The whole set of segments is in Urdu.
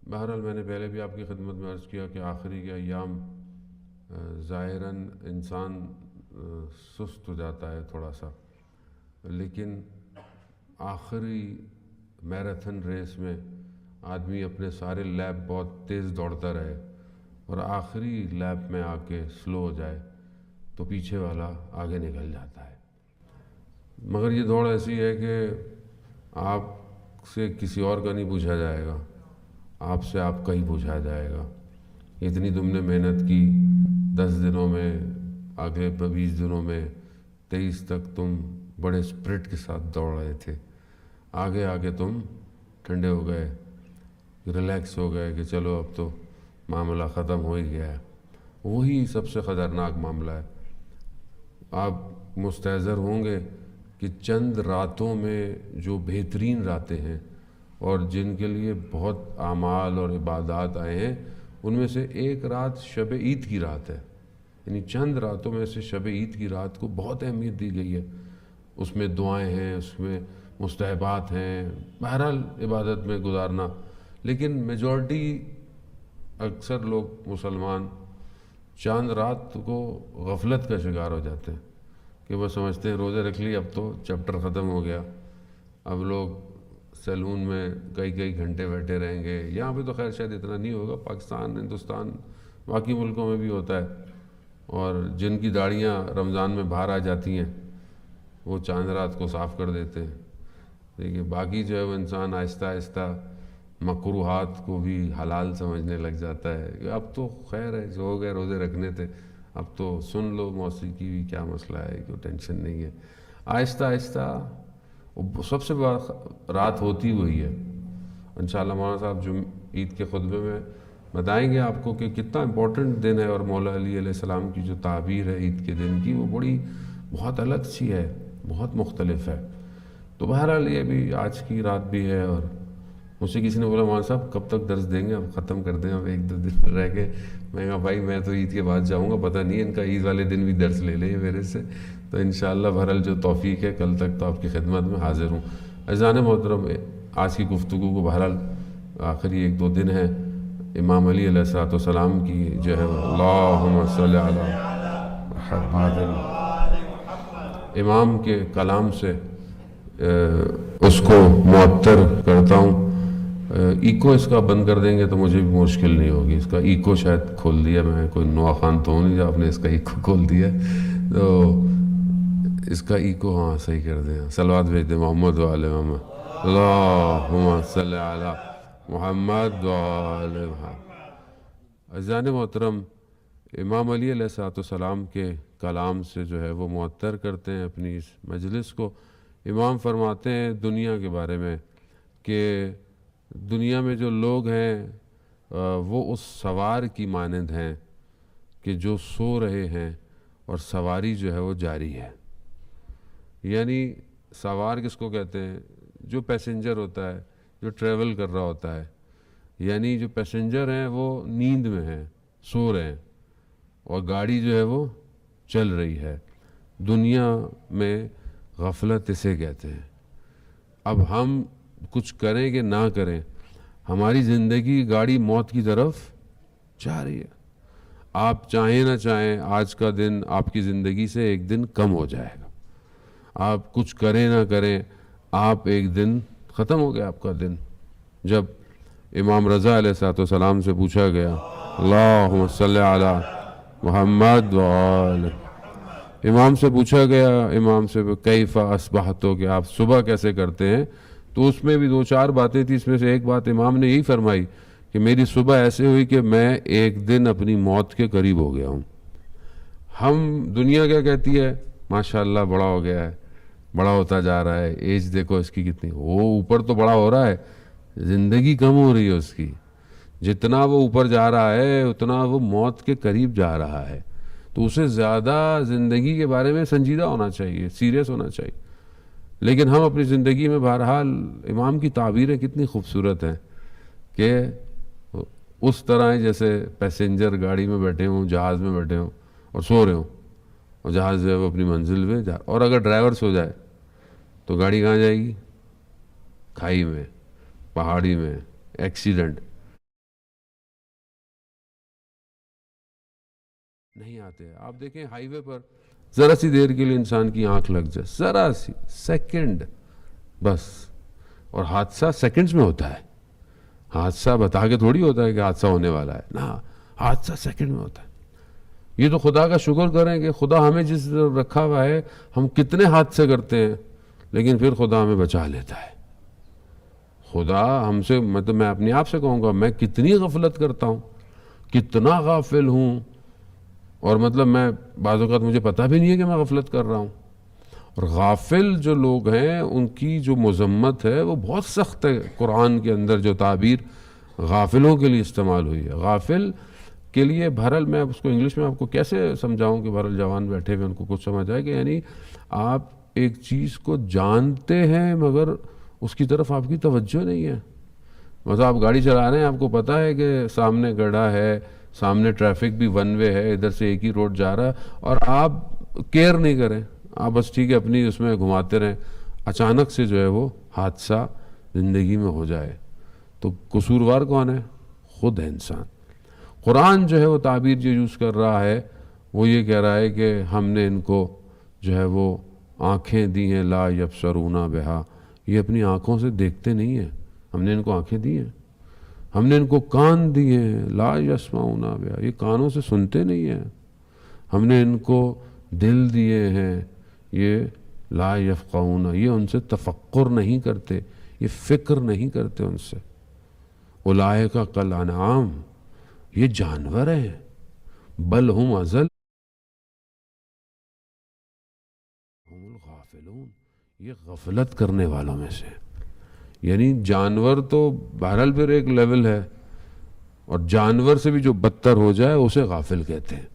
بہرحال میں نے پہلے بھی آپ کی خدمت میں عرض کیا کہ آخری کے ایام ظاہراً انسان سست ہو جاتا ہے تھوڑا سا، لیکن آخری میراتھن ریس میں آدمی اپنے سارے لیپ بہت تیز دوڑتا رہے اور آخری لیپ میں آ کے سلو ہو جائے تو پیچھے والا آگے نکل جاتا ہے۔ مگر یہ دوڑ ایسی ہے کہ آپ سے کسی اور کا نہیں پوچھا جائے گا، آپ سے آپ کا ہی پوچھا جائے گا۔ اتنی تم نے محنت کی، 10 دنوں میں، آگے 20 دنوں میں، 23 تک تم بڑے اسپرٹ کے ساتھ دوڑ رہے تھے، آگے آگے تم ٹھنڈے ہو گئے، ریلیکس ہو گئے کہ چلو اب تو معاملہ ختم ہو ہی گیا ہے۔ وہی سب سے خطرناک معاملہ ہے۔ آپ مستحضر ہوں گے کہ چند راتوں میں جو بہترین راتیں ہیں اور جن کے لیے بہت اعمال اور عبادات آئے ہیں، ان میں سے ایک رات شب عید کی رات ہے۔ یعنی چند راتوں میں سے شب عید کی رات کو بہت اہمیت دی گئی ہے۔ اس میں دعائیں ہیں، اس میں مستحبات ہیں، بہرحال عبادت میں گزارنا۔ لیکن میجورٹی اکثر لوگ مسلمان چاند رات کو غفلت کا شکار ہو جاتے ہیں کہ وہ سمجھتے ہیں روزے رکھ لی، اب تو چیپٹر ختم ہو گیا، اب لوگ سیلون میں کئی کئی گھنٹے بیٹھے رہیں گے۔ یہاں پہ تو خیر شاید اتنا نہیں ہوگا، پاکستان، ہندوستان، باقی ملکوں میں بھی ہوتا ہے، اور جن کی داڑھیاں رمضان میں باہر آ جاتی ہیں وہ چاند رات کو صاف کر دیتے ہیں۔ دیکھیے باقی جو ہے وہ انسان آہستہ آہستہ مکروہات کو بھی حلال سمجھنے لگ جاتا ہے کہ اب تو خیر ہے، جو ہو گئے روزے رکھنے تھے، اب تو سن لو موسیقی بھی، کیا مسئلہ ہے، کوئی ٹینشن نہیں ہے۔ آہستہ آہستہ سب سے بڑا رات ہوتی وہی ہے۔ انشاءاللہ مولانا صاحب عید کے خطبے میں بتائیں گے آپ کو کہ کتنا امپورٹنٹ دن ہے، اور مولا علی علیہ السلام کی جو تعبیر ہے عید کے دن کی، وہ بہت الگ سی ہے، بہت مختلف ہے۔ تو بہرحال یہ بھی آج کی رات بھی ہے، اور مجھ سے کسی نے بولا مولانا صاحب کب تک درس دیں گے، اب ختم کر دیں، اب 1-2 دن رہ کے۔ میں کہا بھائی میں تو عید کے بعد جاؤں گا، پتہ نہیں ان کا عید والے دن بھی درس لے لیں میرے سے۔ تو انشاءاللہ بہرحال جو توفیق ہے، کل تک تو آپ کی خدمت میں حاضر ہوں۔ عزیزان محترم، آج کی گفتگو کو بہرحال آخری 1-2 دن ہے، امام علی علیہ السلام کی جو ہے اللہم صلی علی محمد، امام کے کلام سے اس کو معطر کرتا ہوں۔ ایکو اس کا بند کر دیں گے تو مجھے بھی مشکل نہیں ہوگی، اس کا ایکو شاید کھول دیا میں، کوئی نوا خان تو نہیں جو آپ نے اس کا ایکو کھول دیا، تو اس کا ایکو ہاں صحیح کر دیں۔ صلوات بھیج دیں محمد و آل محمد، اللہم صلی علی محمد و آل محمد۔ عزیزان محترم، امام علی علیہ السلام کے کلام سے جو ہے وہ معطر کرتے ہیں اپنی اس مجلس کو۔ امام فرماتے ہیں دنیا کے بارے میں کہ دنیا میں جو لوگ ہیں وہ اس سوار کی مانند ہیں کہ جو سو رہے ہیں اور سواری جو ہے وہ جاری ہے۔ یعنی سوار کس کو کہتے ہیں؟ جو پیسنجر ہوتا ہے، جو ٹریول کر رہا ہوتا ہے، یعنی جو پیسنجر ہیں وہ نیند میں ہیں، سو رہے ہیں، اور گاڑی جو ہے وہ چل رہی ہے۔ دنیا میں غفلت اسے کہتے ہیں۔ اب ہم کچھ کریں کہ نہ کریں، ہماری زندگی گاڑی موت کی طرف جا رہی ہے۔ آپ چاہیں نہ چاہیں آج کا دن آپ کی زندگی سے ایک دن کم ہو جائے گا۔ آپ کچھ کریں نہ کریں، آپ ایک دن ختم ہو گیا آپ کا دن۔ جب امام رضا علیہ السلام سے پوچھا گیا اللہم صلی علی محمد و آل، امام سے پوچھا گیا، امام سے کیف اصبحتو، کہ آپ صبح کیسے کرتے ہیں، تو اس میں بھی 2-4 باتیں تھی، اس میں سے ایک بات امام نے یہی فرمائی کہ میری صبح ایسے ہوئی کہ میں ایک دن اپنی موت کے قریب ہو گیا ہوں۔ ہم دنیا کیا کہتی ہے؟ ماشاءاللہ بڑا ہو گیا ہے، بڑا ہوتا جا رہا ہے، ایج دیکھو اس کی کتنی، وہ اوپر تو بڑا ہو رہا ہے، زندگی کم ہو رہی ہے اس کی۔ جتنا وہ اوپر جا رہا ہے اتنا وہ موت کے قریب جا رہا ہے، تو اسے زیادہ زندگی کے بارے میں سنجیدہ ہونا چاہیے، سیریس ہونا چاہیے۔ لیکن ہم اپنی زندگی میں بہرحال امام کی تعبیریں کتنی خوبصورت ہیں کہ اس طرح ہیں جیسے پیسنجر گاڑی میں بیٹھے ہوں، جہاز میں بیٹھے ہوں اور سو رہے ہوں، اور جہاز جو ہے وہ اپنی منزل میں جا، اور اگر ڈرائیور سو جائے تو گاڑی کہاں جائے گی؟ کھائی میں، پہاڑی میں، ایکسیڈنٹ۔ نہیں آتے. آپ دیکھیں ہائی وے پر ذرا سی دیر کے لیے انسان کی آنکھ لگ جائے، ذرا سی سیکنڈ بس، اور حادثہ سیکنڈز میں ہوتا ہے. حادثہ بتا کے تھوڑی ہوتا ہے کہ حادثہ ہونے والا ہے، نہ، حادثہ سیکنڈ میں ہوتا ہے. یہ تو خدا کا شکر کریں کہ خدا ہمیں جس طرح رکھا ہوا ہے، ہم کتنے حادثے کرتے ہیں لیکن پھر خدا ہمیں بچا لیتا ہے. خدا ہم سے، مطلب میں اپنے آپ سے کہوں گا، میں کتنی غفلت کرتا ہوں، کتنا غافل ہوں، اور مطلب میں بعض اوقات مجھے پتہ بھی نہیں ہے کہ میں غفلت کر رہا ہوں. اور غافل جو لوگ ہیں ان کی جو مذمت ہے وہ بہت سخت ہے. قرآن کے اندر جو تعبیر غافلوں کے لیے استعمال ہوئی ہے، غافل کے لیے، بہرحال میں اس کو انگلش میں آپ کو کیسے سمجھاؤں کہ بہرحال جوان بیٹھے ہوئے ان کو کچھ سمجھ آئے، کہ یعنی آپ ایک چیز کو جانتے ہیں مگر اس کی طرف آپ کی توجہ نہیں ہے. مطلب آپ گاڑی چلا رہے ہیں، آپ کو پتہ ہے کہ سامنے گڑھا ہے، سامنے ٹریفک بھی ون وے ہے، ادھر سے ایک ہی روڈ جا رہا ہے، اور آپ کیئر نہیں کریں، آپ بس ٹھیک ہے اپنی اس میں گھماتے رہیں. اچانک سے جو ہے وہ حادثہ زندگی میں ہو جائے تو قصوروار کون ہے؟ خود ہے انسان. قرآن جو ہے وہ تعبیر جو یوز کر رہا ہے وہ یہ کہہ رہا ہے کہ ہم نے ان کو جو ہے وہ آنکھیں دی ہیں، لا یبصرون بہا، یہ اپنی آنکھوں سے دیکھتے نہیں ہیں، ہم نے ان کو آنکھیں دی ہیں. ہم نے ان کو کان دیے ہیں، لا یسمعون بہا، یہ کانوں سے سنتے نہیں ہیں. ہم نے ان کو دل دیے ہیں، یہ لا یفقہون، یہ ان سے تفکر نہیں کرتے، یہ فکر نہیں کرتے ان سے. اولئک کالانعام، یہ جانور ہیں، بل ہم اضل ہم الغافلون، یہ غفلت کرنے والوں میں سے. یعنی جانور تو بہرحال پھر ایک لیول ہے، اور جانور سے بھی جو بدتر ہو جائے اسے غافل کہتے ہیں.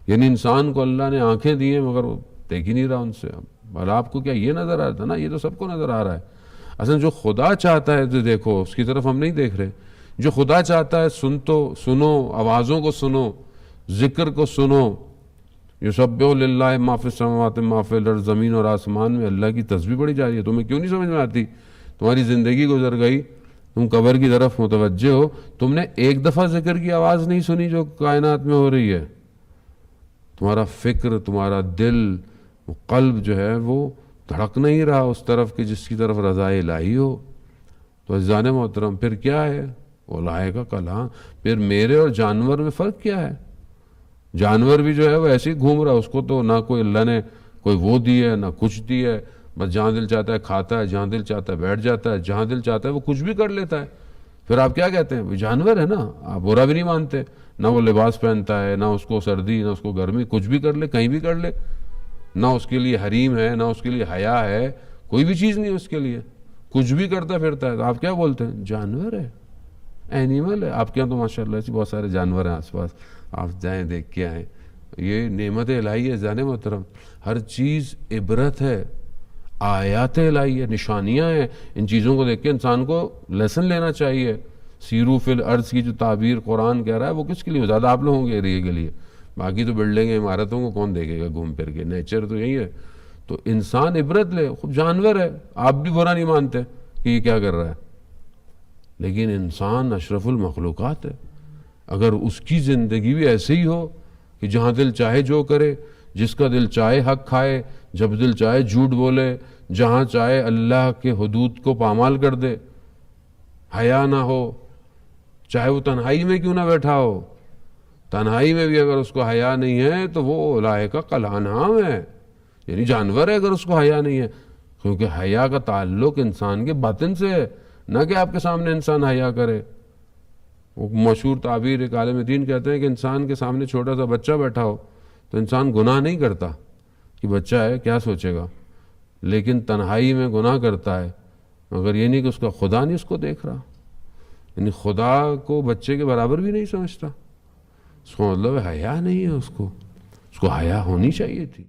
یعنی انسان کو اللہ نے آنکھیں دی ہیں مگر وہ دیکھ ہی نہیں رہا ان سے. اور آپ کو کیا یہ نظر آ رہا تھا نا، یہ تو سب کو نظر آ رہا ہے. اصل جو خدا چاہتا ہے تو دیکھو، اس کی طرف ہم نہیں دیکھ رہے. جو خدا چاہتا ہے سنو، آوازوں کو سنو، ذکر کو سنو. یسبح للہ ما فی السماوات ما فی الارض، زمین اور آسمان میں اللہ کی تسبیح پڑھی جا رہی ہے. تمہیں کیوں نہیں سمجھ میں آتی؟ تمہاری زندگی گزر گئی، تم قبر کی طرف متوجہ ہو، تم نے ایک دفعہ ذکر کی آواز نہیں سنی جو کائنات میں ہو رہی ہے. تمہارا فکر، تمہارا دل، قلب جو ہے وہ دھڑک نہیں رہا اس طرف کہ جس کی طرف رضا الہی ہو. تو عزیزان محترم، پھر کیا ہے؟ اولئک کالانعام. پھر میرے اور جانور میں فرق کیا ہے؟ جانور بھی جو ہے وہ ایسے ہی گھوم رہا، اس کو تو نہ کوئی اللہ نے کوئی وہ دی ہے نہ کچھ دی ہے. بس جہاں دل چاہتا ہے کھاتا ہے، جہاں دل چاہتا ہے بیٹھ جاتا ہے، جہاں دل چاہتا ہے وہ کچھ بھی کر لیتا ہے. پھر آپ کیا کہتے ہیں؟ جانور ہے نا، آپ برا بھی نہیں مانتے. نہ وہ لباس پہنتا ہے، نہ اس کو سردی، نہ اس کو گرمی، کچھ بھی کر لے، کہیں بھی کر لے. نہ اس کے لیے حریم ہے، نہ اس کے لیے حیا ہے، کوئی بھی چیز نہیں اس کے لیے، کچھ بھی کرتا پھرتا ہے. تو آپ کیا بولتے ہیں؟ جانور ہے، اینیمل ہے. آپ کے یہاں تو ماشاء اللہ ایسے بہت سارے جانور ہیں آس پاس، آپ جائیں دیکھ کے آئیں. یہ نعمت الہی ہے جانے محترم. ہر چیز عبرت ہے، آیات الہی ہے، نشانیاں ہیں. ان چیزوں کو دیکھ کے انسان کو لیسن لینا چاہیے. سیرو فی الارض کی جو تعبیر قرآن کہہ رہا ہے وہ کس کے لیے؟ زیادہ آپ لوگوں کے ایریے کے لیے. باقی تو بلڈنگیں، عمارتوں کو کون دیکھے گا گھوم پھر کے؟ نیچر تو یہی ہے. تو انسان عبرت لے، خود جانور ہے. آپ بھی برا نہیں مانتے کہ یہ کیا کر رہا ہے، لیکن انسان اشرف المخلوقات ہے. اگر اس کی زندگی بھی ایسے ہی ہو کہ جہاں دل چاہے جو کرے، جس کا دل چاہے حق کھائے، جب دل چاہے جھوٹ بولے، جہاں چاہے اللہ کے حدود کو پامال کر دے، حیا نہ ہو، چاہے وہ تنہائی میں کیوں نہ بیٹھا ہو، تنہائی میں بھی اگر اس کو حیا نہیں ہے تو وہ اولئک کالانعام ہے، یعنی جانور ہے اگر اس کو حیا نہیں ہے. کیونکہ حیا کا تعلق انسان کے باطن سے ہے، نہ کہ آپ کے سامنے انسان حیا کرے. وہ مشہور تعبیر ایک عالم دین کہتے ہیں کہ انسان کے سامنے چھوٹا سا بچہ بیٹھا ہو تو انسان گناہ نہیں کرتا کہ بچہ ہے کیا سوچے گا، لیکن تنہائی میں گناہ کرتا ہے، مگر یہ نہیں کہ اس کا خدا نہیں اس کو دیکھ رہا. یعنی خدا کو بچے کے برابر بھی نہیں سمجھتا. اس کو مطلب حیا نہیں ہے، اس کو حیا ہونی چاہیے تھی.